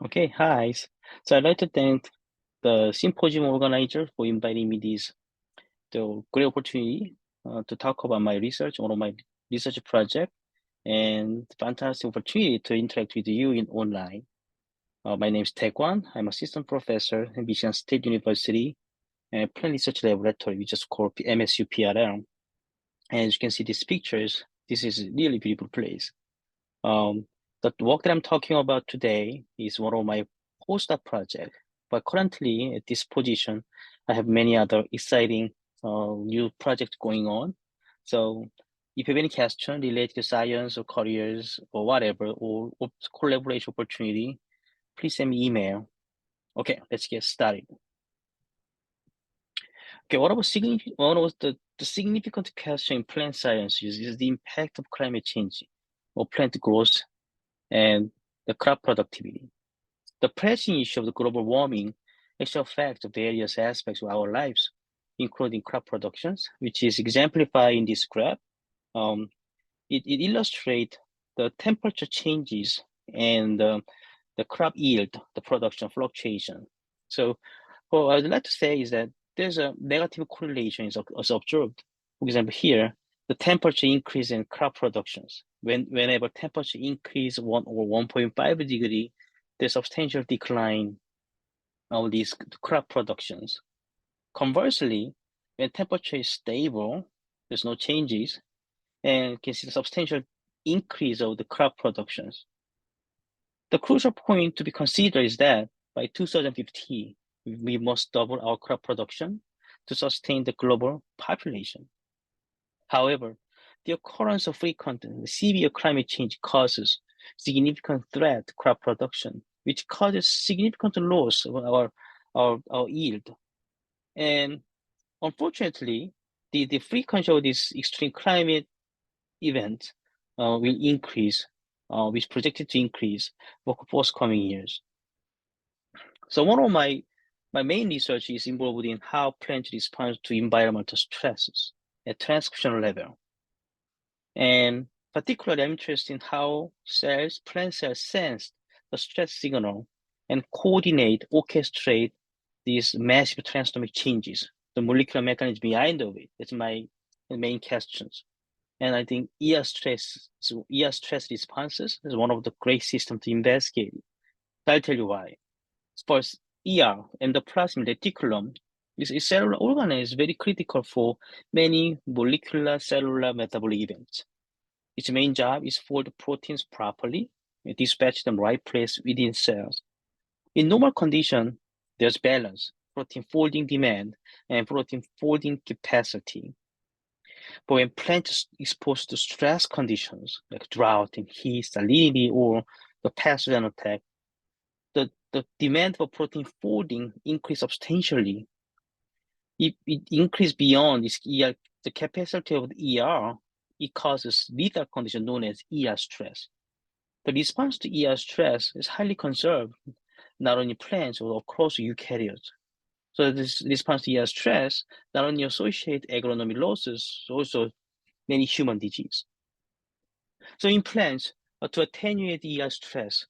Okay, hi. So I'd like to thank the symposium organizer for inviting me this the great opportunity to talk about my research, one of my research project, and fantastic opportunity to interact with you in online. My name is Dae Kwan. I'm assistant professor at Michigan State University and Plant Research Laboratory, which is called MSUPRL. And as you can see these pictures, this is a really beautiful place. Um, the work that I'm talking about today is one of my postdoc project, but currently at this position, I have many other exciting new projects going on. So if you have any question related to science or careers or whatever, or collaboration opportunity, please send me email. Okay, let's get started. Okay, one of the significant question in plant science is the impact of climate change or plant growth and the crop productivity. The pressing issue of the global warming actually affects various aspects of our lives, including crop productions, which is exemplified in this graph. Um, it illustrates the temperature changes and the crop yield, the production fluctuation. So what I'd like to say is that there's a negative correlation is observed. For example, here, the temperature increase in crop productions. Whenever temperature increase 1.5 degree, there's substantial decline of these crop productions. Conversely, when temperature is stable, there's no changes, and you can see the substantial increase of the crop productions. The crucial point to be considered is that by 2050, we must double our crop production to sustain the global population. However, the occurrence of frequent and severe climate change causes significant threat to crop production, which causes significant loss of our yield. And unfortunately, the frequency of this extreme climate event will increase, is projected to increase for forthcoming years. So one of my main research is involved in how plants respond to environmental stresses at transcriptional level. And particularly, I'm interested in how plant cells sense the stress signal and coordinate, orchestrate these massive transdynamic changes, the molecular mechanism behind of it. That's my main questions. And I think ER stress responses is one of the great systems to investigate. I'll tell you why. First, ER, endoplasmic reticulum, is a cellular organ is very critical for many molecular cellular metabolic events. Its main job is fold proteins properly and dispatch them right place within cells. In normal condition, there's balance, protein folding demand and protein folding capacity. But when plants exposed to stress conditions like drought and heat, salinity, or the pathogen attack, the demand for protein folding increased substantially. It increased beyond this ER, the capacity of the ER, it causes lethal condition known as ER stress. The response to ER stress is highly conserved, not only plants but across eukaryotes. So this response to ER stress not only associates agronomic losses, also many human disease. So in plants, to attenuate ER stress,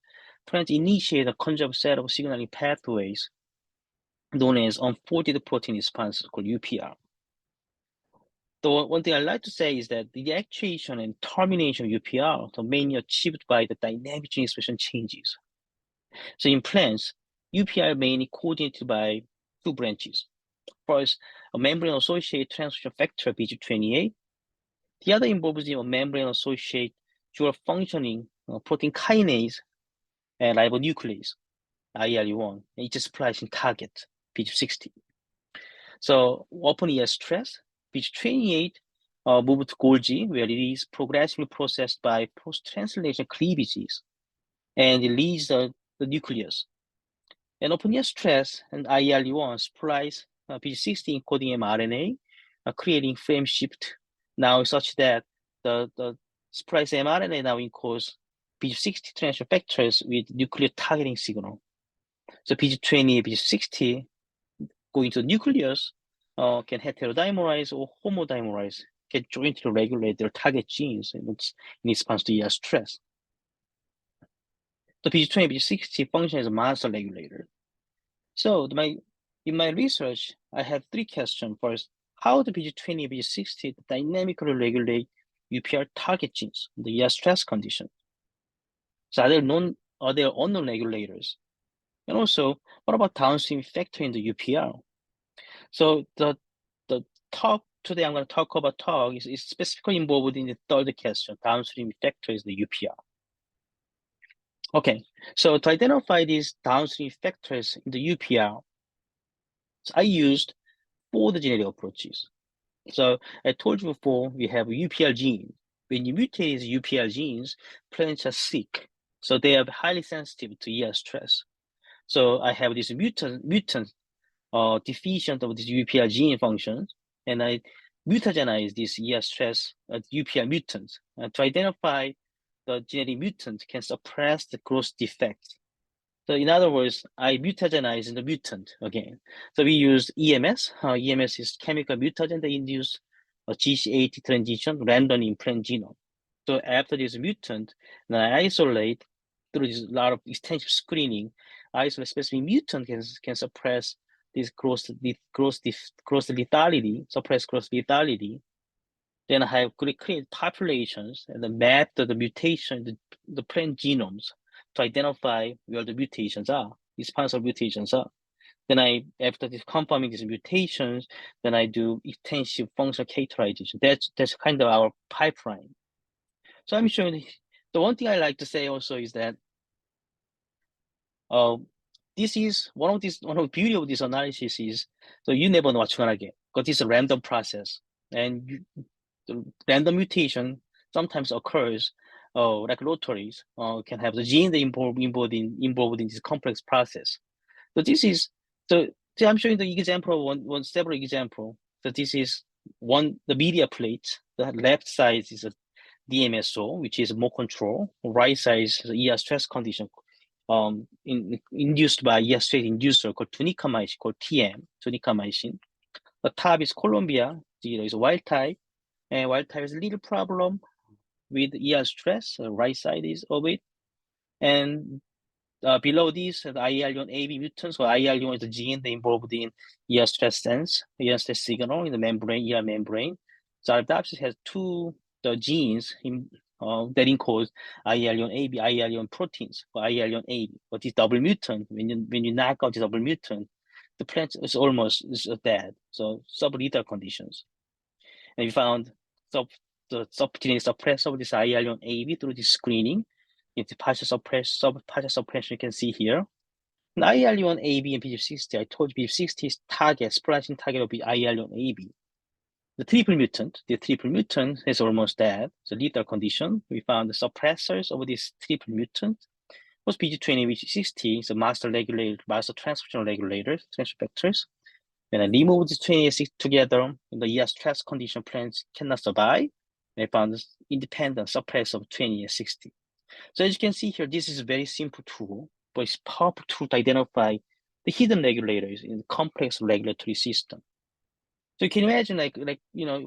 plants initiate a conserved set of signaling pathways known as unfolded protein responses called UPR. The one thing I'd like to say is that the actuation and termination of UPR are mainly achieved by the dynamic gene expression changes. So in plants, UPR mainly coordinated by two branches. First, a membrane-associated transcription factor BG28. The other involves a membrane-associated dual functioning protein kinase and ribonuclease, IRE1, and it's splicing target, BG60. So upon ER stress, BG28 moved to Golgi, where it is progressively processed by post-translation cleavages, and it leaves the nucleus. And upon ER stress, and IRE1 splice BG60 encoding mRNA, creating frame shift now such that the splice mRNA now encodes BG60 transfer factors with nuclear targeting signal. So BG28, BG60 going to the nucleus can heterodimerize or homodimerize, can jointly regulate their target genes in response to ER stress. the PG20 and PG60 function as a master regulator. So in my research, I have three questions. First, how do PG20 and PG60 dynamically regulate UPR target genes in the ER stress condition? So are there unknown regulators? And also, what about downstream factor in the UPR? So the talk today I'm going to talk about is specifically involved in the third question, downstream factor is the UPR. Okay, so to identify these downstream factors in the UPR, so I used 4 genetic approaches. So I told you before, we have UPR gene. When you mutate these UPR genes, plants are sick. So they are highly sensitive to ER stress. So I have this mutant deficient of this UPR gene functions, and I mutagenize this ER stress UPR mutants to identify the genetic mutant can suppress the growth defect. So in other words, I mutagenize the mutant again. So we use EMS. EMS is chemical mutagen that induce a GC80 transition randomly in plant genome. So after this mutant, then I isolate through this lot of extensive screening, isolate specific mutant can suppress this growth lethality, suppress growth lethality. Then I have create populations and then map the mutation, the plant genomes to identify where the mutations are, responsible mutations are. Then after confirming these mutations, then I do extensive functional characterization. That's kind of our pipeline. So I'm showing the one thing I like to say also is that this is one of the beauty of this analysis is so you never know what you're gonna get because it's a random process and the random mutation sometimes occurs like rotaries can have the gene involved in this complex process. So this is so I'm showing the example one several example. So this is the media plate. The left side is a DMSO, which is more control. Right side is the ER stress condition induced by ER stress inducer called tunicamycin, called TM, tunicamycin. The top is Colombia, 0 is wild type, and wild type has a little problem with ER stress, the right side is of it. And below this, the IRE1-AB mutants, so IRE1 is the gene involved in ER stress sense, ER stress signal in the membrane, ER membrane. So Arabidopsis has the genes that encode IRE1-AB, IRE1 proteins for IRE1-AB. But this double mutant, when you knock out the double mutant, the plant is almost dead. So sublethal conditions. And we found the subgenetic suppressor of this IRE1-AB through this screening. It's partial suppression you can see here. And IRE1-AB and PG60, I told you PG60's target, splicing target will be IRE1-AB. The triple mutant is almost dead. It's a lethal condition. We found the suppressors of this triple mutant was PG20, PG60 is a master regulator, master transcriptional regulators, transcript factors. When I remove these 28 together, the ER stress condition plants cannot survive. I found this independent suppressor of 20 and 60. So as you can see here, this is a very simple tool, but it's a powerful tool to identify the hidden regulators in the complex regulatory system. So you can imagine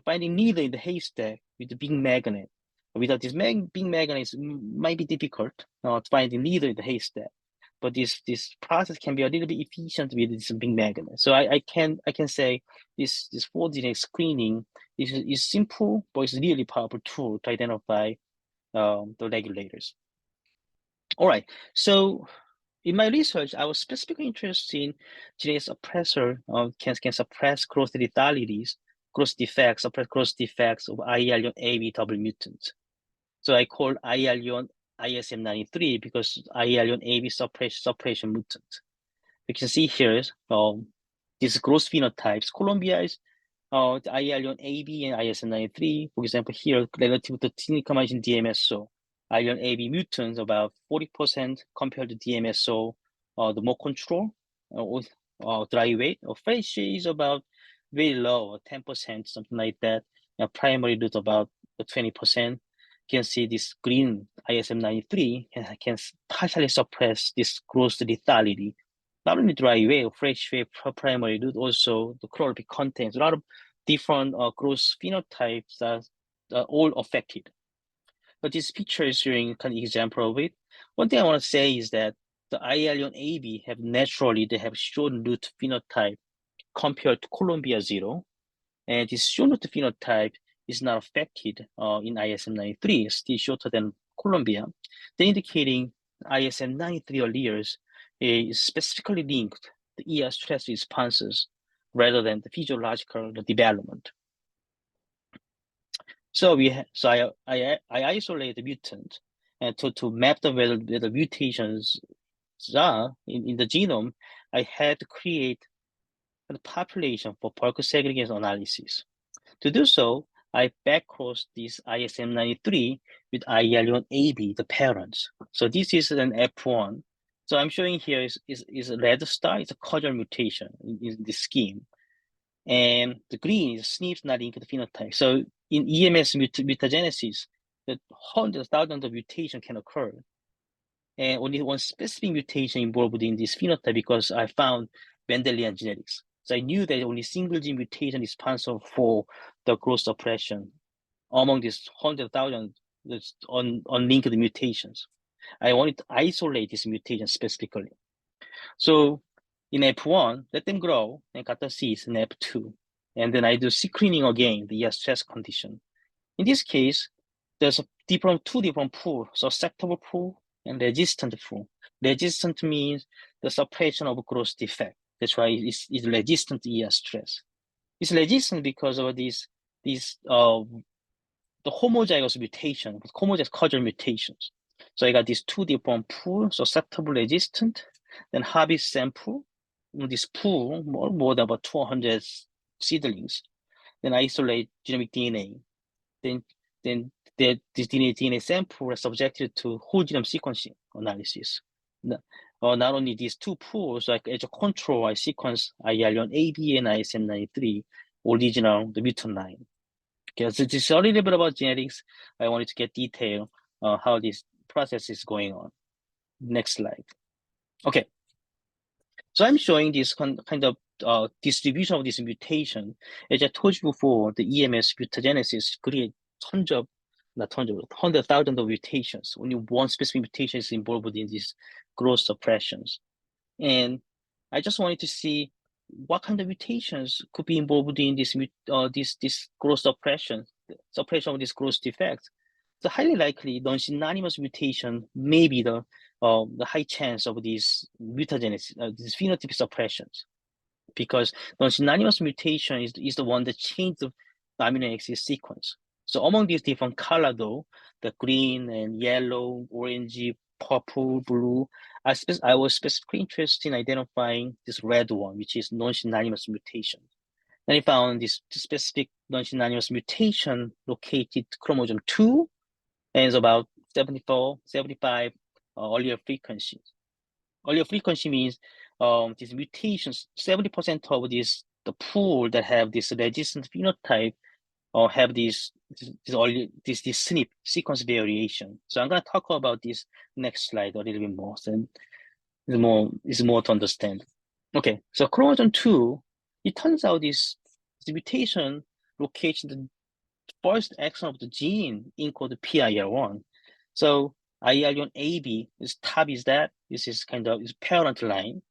finding needle in the haystack with the big magnet. Without this big magnet, it might be difficult to find the needle in the haystack. But this process can be a little bit efficient with this big magnet. So I can say this 4-gene screening is simple, but it's a really powerful tool to identify the regulators. All right, so in my research, I was specifically interested in genetic suppressor can suppress growth lethalities, suppress growth defects of IRE1-AB double mutants. So I called IRE1 ISM93 because IRE1-AB suppression mutant. You can see here these growth phenotypes. Colombia is the IRE1-AB and ISM93. For example, here relative to tunicamycin DMSO. IRE1-AB mutants about 40% compared to DMSO, the more control dry weight. Fresh is about very low, 10%, something like that. Primary root about 20%. You can see this green ISM93 can partially suppress this growth lethality. Not only dry weight, fresh weight, primary root, also the chlorophyll contains a lot of different growth phenotypes that are all affected. But this picture is showing kind of example of it. One thing I want to say is that the IRE1-AB they have shown root phenotype compared to Columbia 0, and this shown root phenotype is not affected in ISM93, still shorter than Columbia, then indicating ISM93 alleles is specifically linked to ER stress responses rather than the physiological development. So I isolate the mutant and to map where the mutations are in the genome. I had to create a population for bulk segregation analysis. To do so, I backcrossed this ISM93 with IRE1-AB, the parents. So this is an F1. So I'm showing here is a red star, it's a causal mutation in this scheme. And the green is SNPs not linked to phenotype. So in EMS mutagenesis, the hundreds of thousands of mutations can occur. And only one specific mutation involved in this phenotype because I found Mendelian genetics. So I knew that only single gene mutation is responsible for the growth suppression among these 100,000 unlinked mutations. I wanted to isolate this mutation specifically. So in F1, let them grow and got the seeds in F2. And then I do screening again, the stress condition. In this case, there's two different pools, susceptible pool and resistant pool. Resistant means the suppression of growth defect. That's why it's resistant to ER stress. It's resistant because of the homozygous mutation, homozygous causal mutations. So I got these two different pools, susceptible, resistant, then harvest sample, this pool, more than about 200 seedlings, then isolate genomic DNA. Then this DNA sample is subjected to whole genome sequencing analysis. Not only these two pools, like as a control, I sequence IRE1-AB and ISM93 original, the mutant line. Okay, so this is a little bit about genetics. I wanted to get detail how this process is going on. Next slide. Okay, so I'm showing this kind of distribution of this mutation. As I told you before, the EMS mutagenesis create 100,000 of mutations. Only one specific mutation is involved in these growth suppressions. And I just wanted to see what kind of mutations could be involved in this growth suppression of this growth defect. So highly likely non-synonymous mutation may be the high chance of these mutagenesis, these phenotypic suppressions, because non-synonymous mutation is the one that changed the amino acid sequence. So among these different color though, the green and yellow, orange, purple, blue, I was specifically interested in identifying this red one, which is non-synonymous mutation. Then I found this specific non-synonymous mutation located chromosome 2, and it's about 74, 75 earlier frequencies. Earlier frequency means these mutations, 70% of the pool that have this resistant phenotype or have this SNP sequence variation. So I'm going to talk about this next slide a little bit more. So it's more to understand. Okay, so chromosome 2, it turns out this mutation locates the first exon of the gene encoded PIR1. So IRE1-AB is top is that. This is kind of parent line.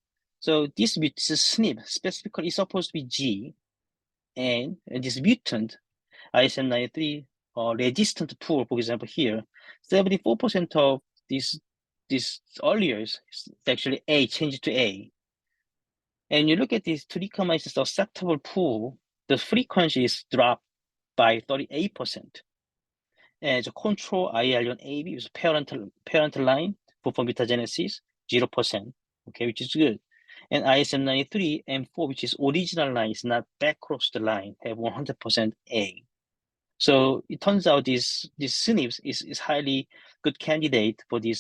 So this SNP specifically is supposed to be G, and this mutant ISM93 resistant pool, for example, here, 74% of these earlier is actually A, changed to A. And you look at this trichomyces susceptible pool, the frequency is dropped by 38%. And the control IRE1-AB is parent line for mutagenesis, 0%, okay, which is good. And ISM93 and 4, which is original line, is not back across the line, have 100% A. So it turns out this SNPs is highly good candidate for the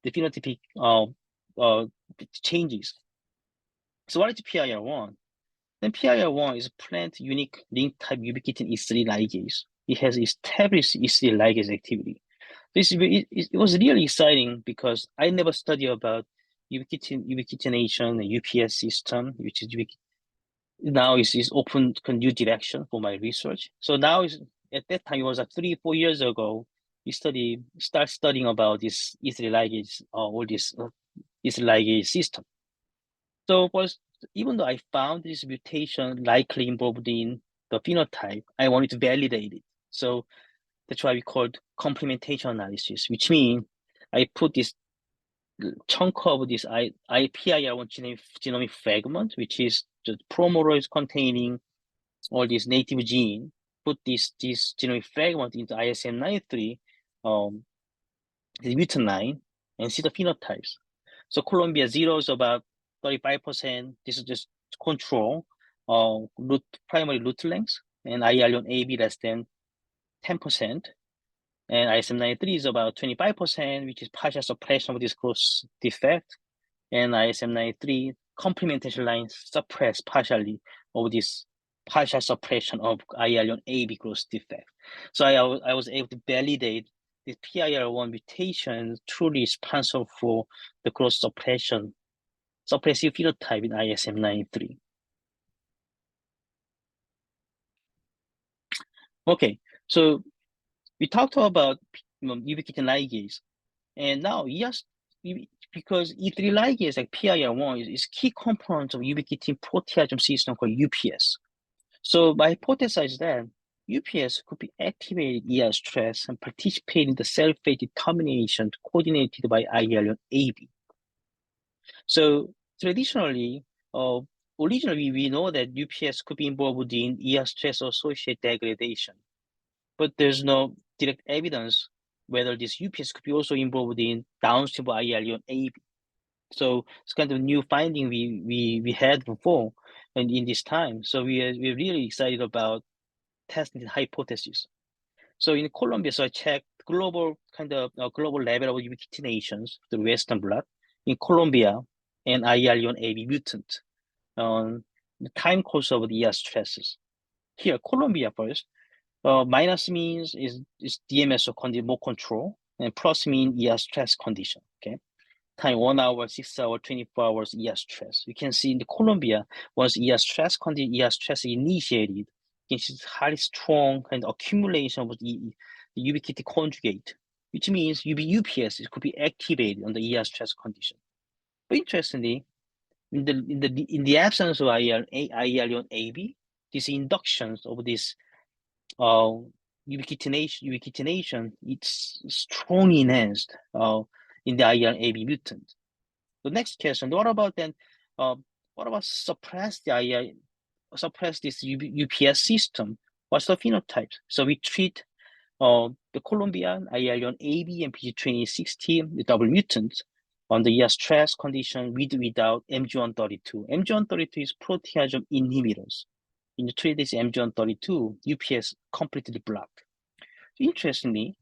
phenotypic changes. So what is PIR1? Then PIR1 is plant unique link type ubiquitin E3 ligase. It has established E3 ligase activity. It was really exciting because I never studied about ubiquitination and UPS system, which is now is open to new direction for my research. So now at that time, it was like 3-4 years ago, we start studying about this E3 ligase, all this E3 ligase system. So first, even though I found this mutation likely involved in the phenotype, I wanted to validate it. So that's why we called complementation analysis, which means I put this chunk of this PIR1 genomic fragment, which is the promoterase containing all these native gene, put this genomic fragment into ISM93, the mutant line, and see the phenotypes. So Colombia 0 is about 35%. This is just control, primary root length, and IRE1-AB less than 10%. And ISM93 is about 25%, which is partial suppression of this growth defect. And ISM93 complementation lines suppress partially of this partial suppression of IRE1-AB growth defect. So I was able to validate this PIR1 mutation truly responsible for the growth suppressive phenotype in ISM93. Okay, so we talked about ubiquitin ligase, and now yes, because E3 ligase like PIR1 is key component of ubiquitin proteasome system called UPS. So I hypothesized that UPS could be activated ER stress and participate in the cell fate determination coordinated by IRE1-AB. So traditionally, originally we know that UPS could be involved in ER stress associated degradation, but there's no direct evidence whether this UPS could be also involved in downstream of IRE1-AB. So it's kind of new finding we had before and in this time. So we're really excited about testing the hypothesis. So in Colombia, so I checked global level of ubiquitinations, the Western blot in Colombia and IRE1-AB mutant on the time course of the ER stresses. Here, Colombia first. Minus means is DMSO more control, and plus mean ER stress condition. Okay, time 1 hour, 6 hour, 24 hours ER stress. You can see in the Colombia, once ER stress initiated, you can see highly strong kind of accumulation of the ubiquitin conjugate, which means UPS could be activated on the ER stress condition. But interestingly, in the absence of IRE1-AB, these inductions of this ubiquitination, it's strongly enhanced in the IRE1-AB mutant. The next question: what about then? What about suppress this UPS system? What's the phenotype? So we treat the Colombian IRE1-AB and PG2060, the double mutants, on the ER stress condition without MG132. MG132 is proteasome inhibitors. In the treat this MG132, UPS completely blocked. Interestingly,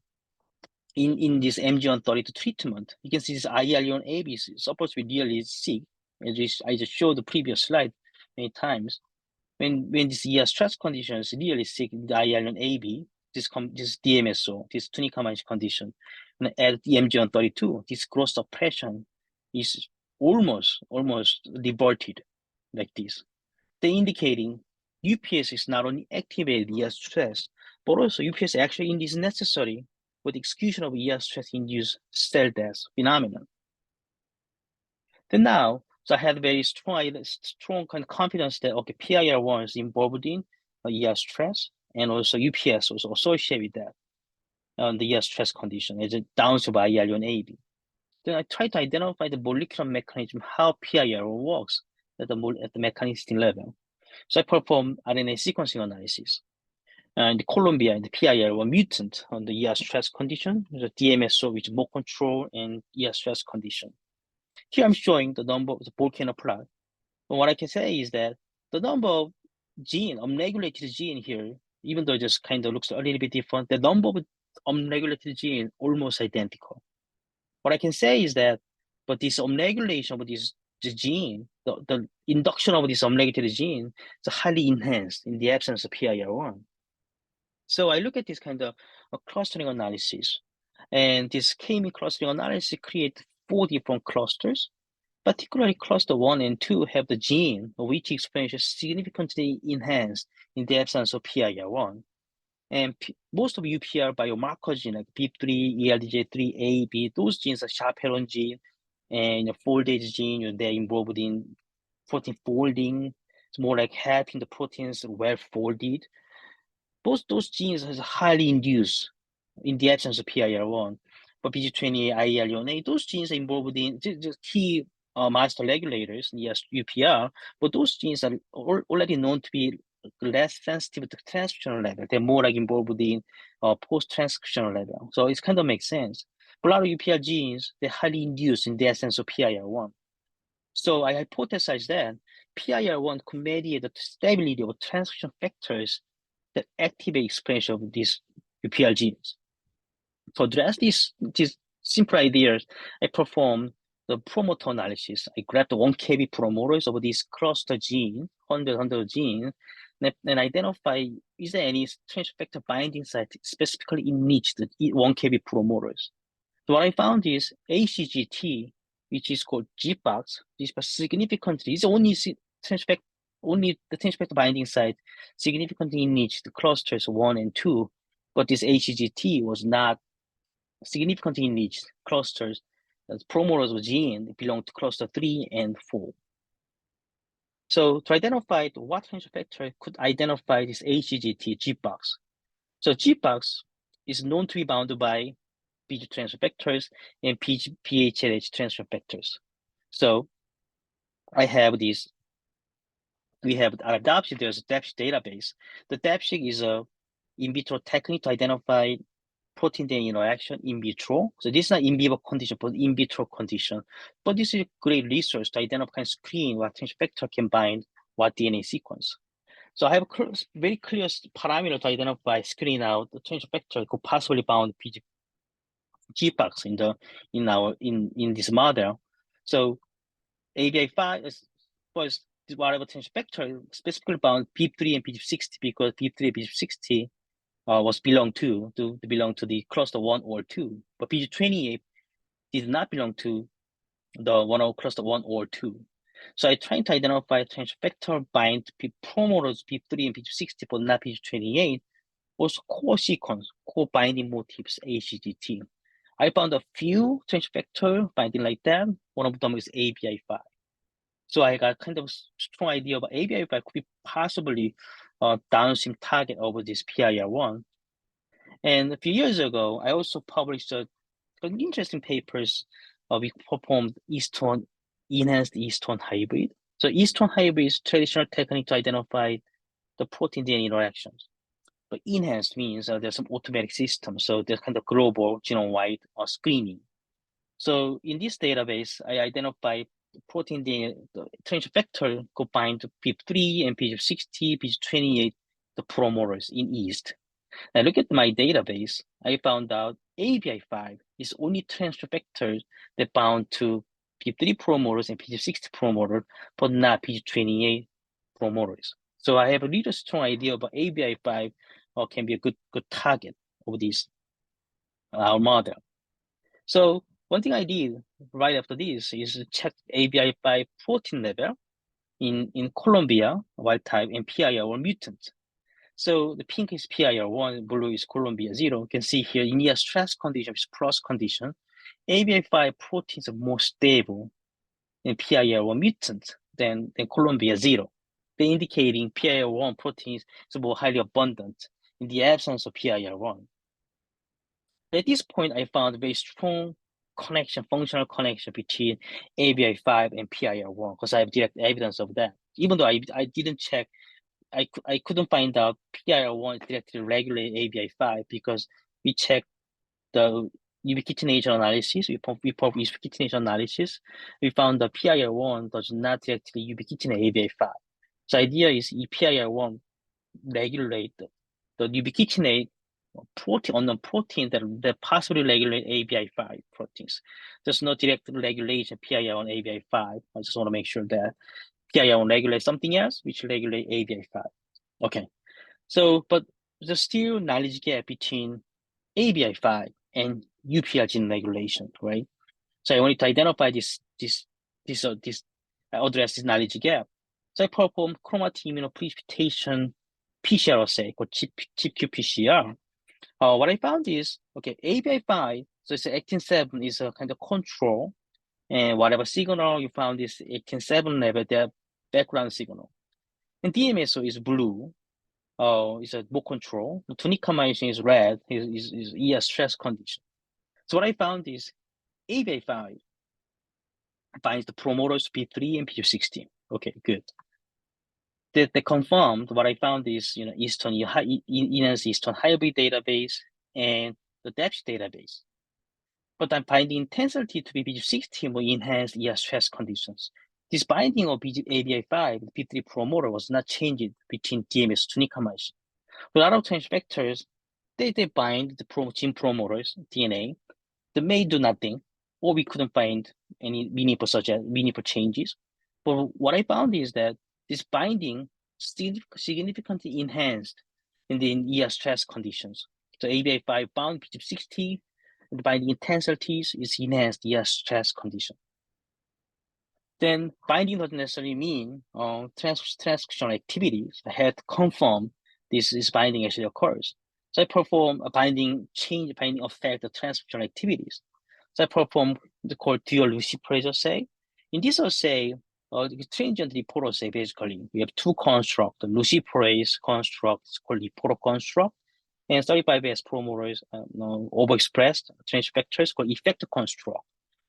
in this MG132 treatment, you can see this IRE1-AB is supposed to be really sick. As I just showed the previous slide many times. When this ER stress condition is really sick, the IRE1-AB, this DMSO, this tunicamide condition, and add the MG132, this growth suppression is almost reverted like this. They're indicating UPS is not only activated ER stress, but also UPS actually is necessary for the execution of ER stress-induced cell death phenomenon. Then now, so I had very strong kind of confidence that okay, PIR1 is involved in ER stress, and also UPS was associated with that the ER stress condition as a downstream of IRE1-AB. Then I tried to identify the molecular mechanism how PIR1 works at the mechanistic level. So I performed RNA sequencing analysis. And Colombia and the PIR1 mutant on the ER stress condition, the DMSO with more control and ER stress condition. Here I'm showing the number of the volcano plot. But what I can say is that the number of unregulated gene here, even though it just kind of looks a little bit different, the number of unregulated gene almost identical. What I can say is that, but this unregulation of this gene, the induction of this unregulated gene is highly enhanced in the absence of PIR1. So I look at this kind of clustering analysis, and this K-mean clustering analysis creates 4 different clusters. Particularly cluster 1 and 2 have the gene which expression significantly enhanced in the absence of PIR1. And most of UPR biomarker genes like BIP3, ELDJ3, A, B, those genes are chaperone gene and foldage gene. They're involved in protein folding. It's more like helping the proteins well folded. Both those genes are highly induced in the absence of PIR1. But BG28, IRE1A, those genes are involved in the key master regulators, yes, UPR, but those genes are already known to be less sensitive to transcriptional level. They're more like involved in post-transcriptional level. So it kind of makes sense. But a lot of UPR genes, they're highly induced in the absence of PIR1. So I hypothesized that PIR1 could mediate the stability of transcription factors that activate expression of these UPR genes. To address these simple ideas, I performed the promoter analysis. I grabbed the 1 kb promoters of this cluster gene, 100 genes, and identify is there any transcription factor binding site specifically in each 1 kb promoters. So what I found is ACGT, which is called GBox, is significantly is only only the transcription factor binding site significantly enriched the clusters 1 and 2, but this ACGT was not significantly enriched clusters. The promoters of gene belong to cluster 3 and 4. So to identify what transcription factor could identify this ACGT GBox. So GBox is known to be bounded by BG transfer factors and PHLH transfer factors. So I have this, we have DAPSIC, there's a DAPSIC database. The DAPSIC is a in vitro technique to identify protein DNA interaction in vitro. So this is not in vivo condition, but in vitro condition. But this is great resource to identify and screen what transcription factor can bind what DNA sequence. So I have a very clear parameter to identify, screen out the transcription factor could possibly bound PG GBox in this model. So ABI5 was whatever transcription factor specifically bound BIP3 and BIP60 because BIP3 and BIP60 was belong to the cluster 1 or 2, but PG28 did not belong to the one of cluster 1 or 2. So I tried to identify transcription factor bind promoters BIP3 and BIP60, but not PG28. Also core sequence, core binding motifs ACGT. I found a few transcription factor binding like that. One of them is ABI5. So I got kind of strong idea about ABI5 could be possibly downstream target over this PIR1. And a few years ago, I also published an interesting papers. We performed enhanced Easton hybrid. So Easton hybrid is traditional technique to identify the protein DNA interactions. But enhanced means there's some automatic system. So there's kind of global genome-wide screening. So in this database, I identified protein DNA, the transcription factor could bind to BIP3 and BIP60, BIP28, the promoters in yeast. I look at my database, I found out ABI5 is only transcription factor that bound to BIP3 promoters and BIP60 promoter, but not BIP28 promoters. So I have a really strong idea about ABI5 can be a good target of this our model. So one thing I did right after this is check ABI5 protein level in Colombia, wild type, and PIR1 mutant. So the pink is PIR1, blue is Colombia 0. You can see here in the stress condition, which is plus condition, ABI5 proteins are more stable in PIR1 mutant than Colombia 0. They're indicating PIR1 proteins is more highly abundant in the absence of PIR1. At this point, I found a very strong connection, functional connection between ABI5 and PIR1 because I have direct evidence of that. Even though I didn't check, I couldn't find out PIR1 directly regulate ABI5 because we checked the ubiquitination analysis. We performed ubiquitination analysis. We found that PIR1 does not directly ubiquitinate ABI5. So the idea is if PIR1 regulate the ubiquitinate protein on the protein that possibly regulate ABI5 proteins. There's no direct regulation PIR1 ABI5. I just want to make sure that PIR1 regulates something else which regulate ABI5. Okay, so but there's still knowledge gap between ABI5 and UPR gene regulation, right? So I wanted to identify this address this knowledge gap. So I performed chromatin immunoprecipitation PCR assay called chip qPCR. What I found is, okay, ABI5, so it's 18.7 is a kind of control, and whatever signal you found is 18.7 level, their background signal. And DMSO is blue, is a more control. The tunicamycin is red, is ER stress condition. So what I found is ABI5 binds the promoters P3 and P16. Okay, good. They confirmed what I found is, Eastern hybrid database and the DEPS database. But I'm binding intensity to P60 will enhance ER stress conditions. This binding of ABI5, the P3 promoter, was not changed between DMS tunicamycin. But other transfectors, they bind the gene promoters, DNA, they may do nothing, or we couldn't find any meaningful changes. But what I found is that this binding significantly enhanced in the ER stress conditions. So ABI5 bound P60, the binding intensities is enhanced ER stress condition. Then binding doesn't necessarily mean transcriptional activities. I had to confirm this binding actually occurs. So I perform a binding effect of transcriptional activities. So I perform the called dual luciferase assay. In this assay, transient report assay, basically, we have two constructs, the luciferase construct, it's called report construct, and 35S promoters overexpressed transfectors called effector construct.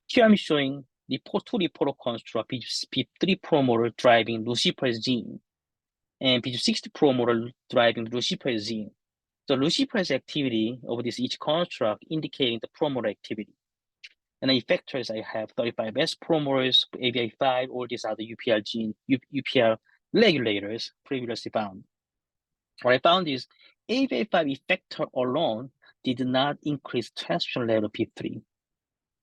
Here I'm showing two report construct, P3 promoter driving luciferase gene, and P60 promoter driving luciferase gene. So luciferase activity of this each construct indicating the promoter activity. And the effectors, I have 35S promoters, ABI5, all these other UPR gene, UPR regulators previously found. What I found is ABI5 effector alone did not increase transcription level P3,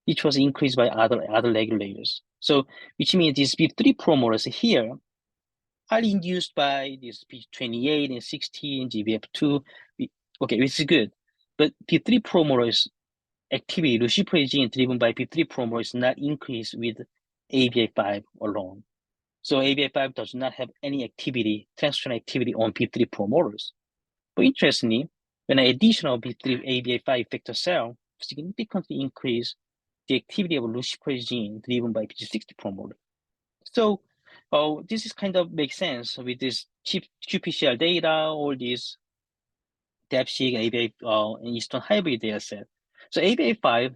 which was increased by other regulators. So, which means these P3 promoters here are induced by this P28 and 16, GBF2. Okay, which is good. But P3 promoters activity, luciferase gene driven by P3 promoter is not increased with ABI5 alone. So ABI5 does not have any activity, transcription activity on P3 promoters. But interestingly, when an additional P3 ABI5 effector cell significantly increase the activity of luciferase gene driven by P60 promoter. So this is kind of makes sense with this qPCR data, all these DEPSIC, ABI, and Eastern hybrid data set. So ABI5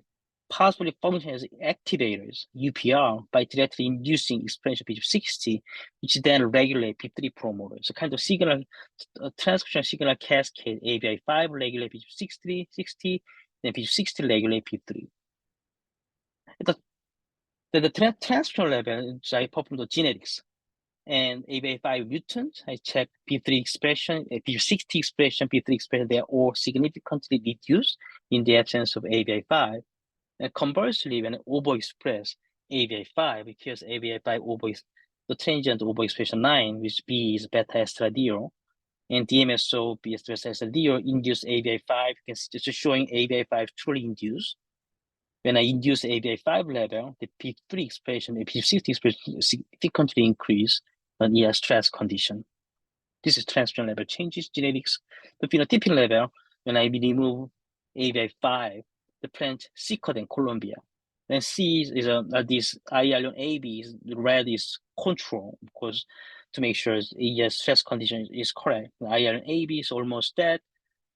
possibly function as activators, UPR, by directly inducing expression of P60, which then regulate P3 promoter. So kind of signal, transcription signal cascade, ABI5 regulate P60, then P60 regulate P3. The transcription level, I perform the genetics. And ABI5 mutant, I check P3 expression, P60 expression, P3 expression, they are all significantly reduced in the absence of ABI5. And conversely, when overexpress ABI5, because ABI5 the transient overexpression 9, which B is beta estradiol, and DMSO B is beta estradiol induce ABI5, you can see just showing ABI5 truly induced. When I induce ABI5 level, the P3 expression, the P60 expression significantly increase on ER stress condition. This is transcription level changes genetics. The phenotypic level, when I remove ABI5, the plant sicker than Colombia. Then C is this IRE1-AB, the red is control, of course, to make sure ER stress condition is correct. The IRE1-AB is almost dead.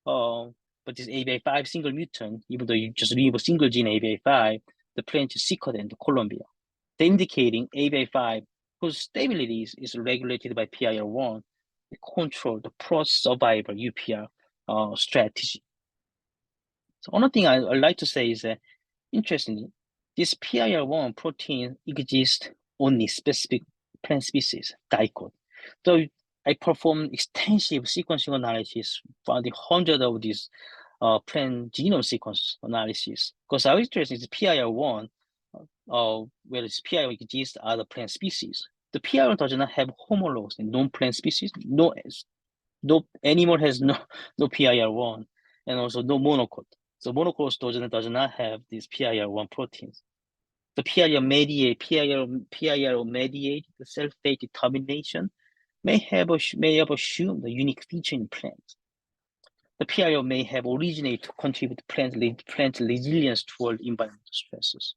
But this ABI5 single mutant, even though you just remove a single gene ABI5, the plant is sicker than the Colombia. They're indicating ABI5, whose stability is regulated by PIR1, to control the pro-survivor UPR strategy. So another thing I'd like to say is that, interestingly, this PIR1 protein exists only specific plant species, Dae Kwan. So I performed extensive sequencing analysis, found hundreds of these plant genome sequence analysis. Because our interest is PIR1, where this PIR exists other plant species. The PIR does not have homologs in non-plant species. No animal has no PIR1, and also no monocot. So monocot does not have these PIR1 proteins. The PIR mediate the cell fate determination may have assumed a unique feature in plants. The PIO may have originated to contribute to plant resilience toward environmental stresses.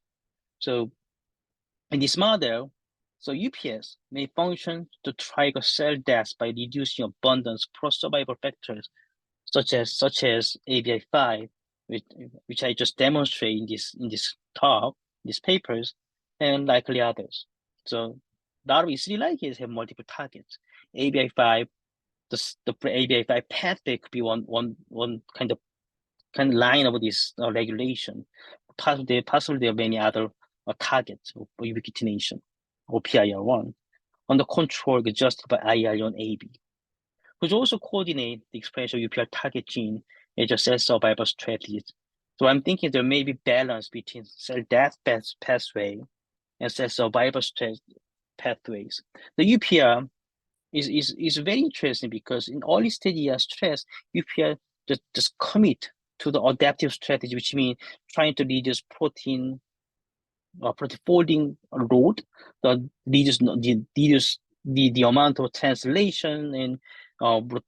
So in this model, so UPS may function to trigger cell death by reducing abundance pro-survival factors such as ABI5, which I just demonstrate in this talk, these papers, and likely others. So a lot of E3 ligases have multiple targets. ABI5, the ABI5 pathway could be one kind of line of this regulation. Possibly there are many other targets of ubiquitination or PIR1 on the control adjusted by IRE1-AB, which also coordinate the expression of UPR target gene as a cell survival strategy. So I'm thinking there may be balance between cell death pathway and cell survival pathways. The UPR is very interesting because in early stage stress, UPR just commit to the adaptive strategy, which means trying to reduce protein folding load, reduce the amount of translation and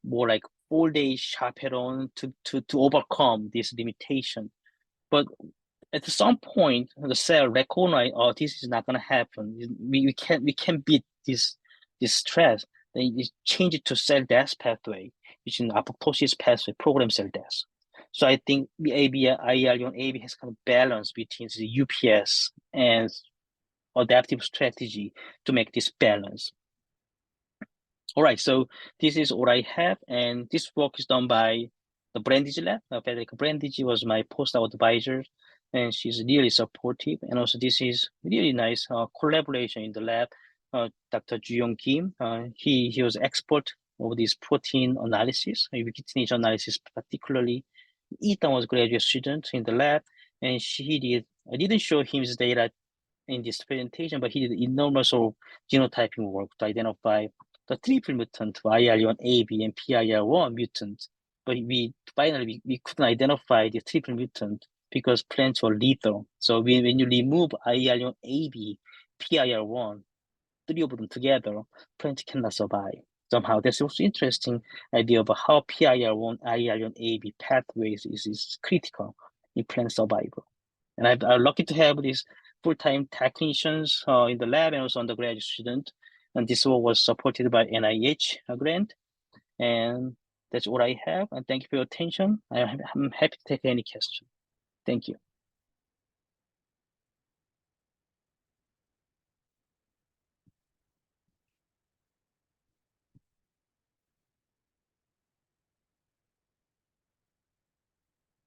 more like fold-day chaperone to overcome this limitation. But at some point, the cell recognize, oh, this is not going to happen. We can't beat this stress. Then you change it to cell death pathway, which is an apoptosis pathway, program cell death. So I think the IRE1-AB has kind of balance between the UPS and adaptive strategy to make this balance. All right, so this is what I have, and this work is done by the Brandage lab. Federica Brandage was my postdoc advisor, and she's really supportive. And also, this is really nice collaboration in the lab. Dr. Juyong Kim, he was expert of this protein analysis, ubiquitination analysis, particularly. Ethan was a graduate student in the lab, and I didn't show him his data in this presentation, but he did enormous of genotyping work to identify the triple mutant IRE1-AB and PIR1 mutant. But we couldn't identify the triple mutant because plants were lethal. So when you remove IRE1-AB, PIR1, three of them together, plants cannot survive. Somehow that's also interesting idea of how PIR1, IRE1-AB pathways is critical in plant survival. And I'm lucky to have these full-time technicians in the lab and also undergraduate student. And this work was supported by NIH grant. And that's what I have. And thank you for your attention. I'm happy to take any question. Thank you.